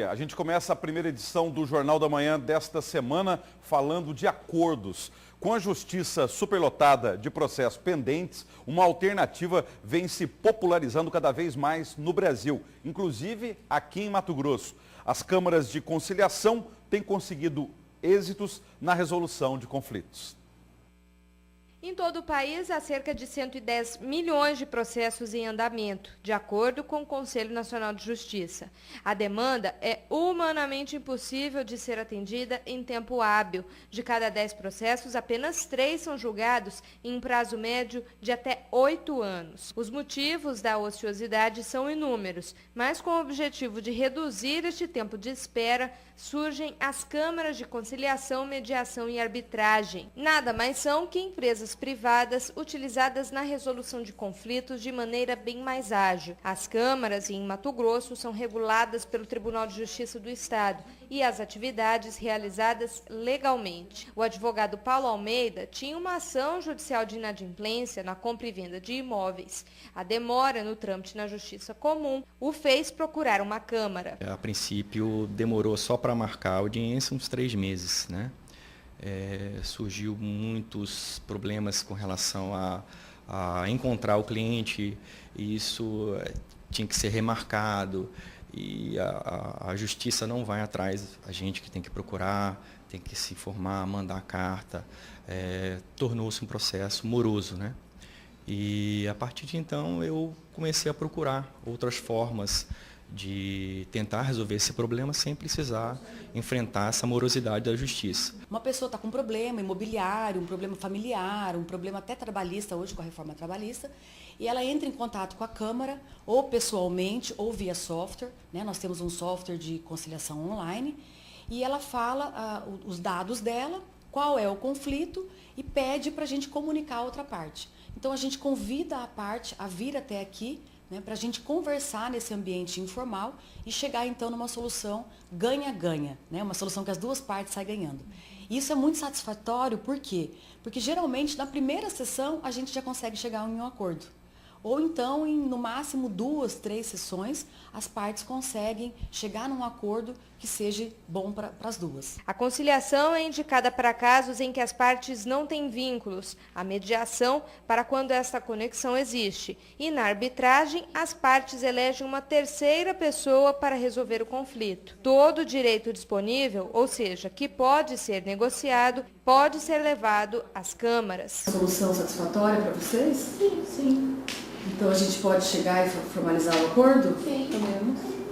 A gente começa a primeira edição do Jornal da Manhã desta semana falando de acordos. Com a justiça superlotada de processos pendentes, uma alternativa vem se popularizando cada vez mais no Brasil, inclusive aqui em Mato Grosso. As câmaras de conciliação têm conseguido êxitos na resolução de conflitos. Em todo o país, há cerca de 110 milhões de processos em andamento, de acordo com o Conselho Nacional de Justiça. A demanda é humanamente impossível de ser atendida em tempo hábil. De cada 10 processos, apenas 3 são julgados em um prazo médio de até 8 anos. Os motivos da ociosidade são inúmeros, mas com o objetivo de reduzir este tempo de espera, surgem as câmaras de conciliação, mediação e arbitragem. Nada mais são que empresas privadas utilizadas na resolução de conflitos de maneira bem mais ágil. As câmaras em Mato Grosso são reguladas pelo Tribunal de Justiça do Estado e as atividades realizadas legalmente. O advogado Paulo Almeida tinha uma ação judicial de inadimplência na compra e venda de imóveis. A demora no trâmite na Justiça Comum o fez procurar uma câmara. A princípio demorou só para marcar a audiência uns 3 meses, né? Surgiu muitos problemas com relação a encontrar o cliente, e isso tinha que ser remarcado, e a justiça não vai atrás, a gente que tem que procurar, tem que se informar, mandar carta, tornou-se um processo moroso, né? E a partir de então eu comecei a procurar outras formas de tentar resolver esse problema sem precisar enfrentar essa morosidade da justiça. Uma pessoa está com um problema imobiliário, um problema familiar, um problema até trabalhista hoje com a reforma trabalhista, e ela entra em contato com a Câmara, ou pessoalmente, ou via software, né? Nós temos um software de conciliação online, e ela fala os dados dela, qual é o conflito, e pede para a gente comunicar a outra parte. Então a gente convida a parte a vir até aqui, né, para a gente conversar nesse ambiente informal e chegar então numa solução ganha-ganha, né, uma solução que as duas partes saem ganhando. Isso é muito satisfatório, por quê? Porque geralmente na primeira sessão a gente já consegue chegar em um acordo. Ou então, em no máximo 2, 3 sessões, as partes conseguem chegar num acordo que seja bom para as duas. A conciliação é indicada para casos em que as partes não têm vínculos, a mediação para quando esta conexão existe, e na arbitragem as partes elegem uma terceira pessoa para resolver o conflito. Todo direito disponível, ou seja, que pode ser negociado, pode ser levado às câmaras. Solução satisfatória para vocês? Sim, sim. Então a gente pode chegar e formalizar o acordo? Sim.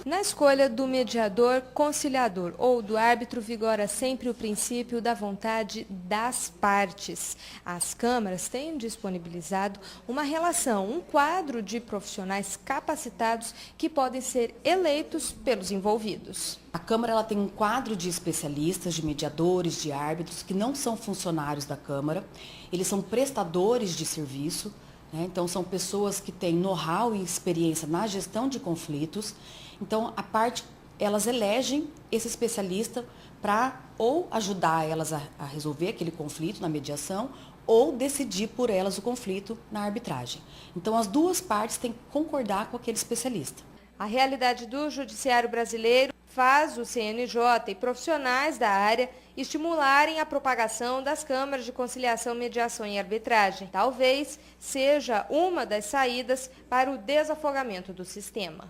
Na escolha do mediador conciliador ou do árbitro vigora sempre o princípio da vontade das partes. As câmaras têm disponibilizado uma relação, um quadro de profissionais capacitados que podem ser eleitos pelos envolvidos. A Câmara ela tem um quadro de especialistas, de mediadores, de árbitros, que não são funcionários da Câmara, eles são prestadores de serviço. Então, são pessoas que têm know-how e experiência na gestão de conflitos. Então, elas elegem esse especialista para ou ajudar elas a resolver aquele conflito na mediação ou decidir por elas o conflito na arbitragem. Então, as duas partes têm que concordar com aquele especialista. A realidade do judiciário brasileiro faz o CNJ e profissionais da área estimularem a propagação das câmaras de conciliação, mediação e arbitragem. Talvez seja uma das saídas para o desafogamento do sistema.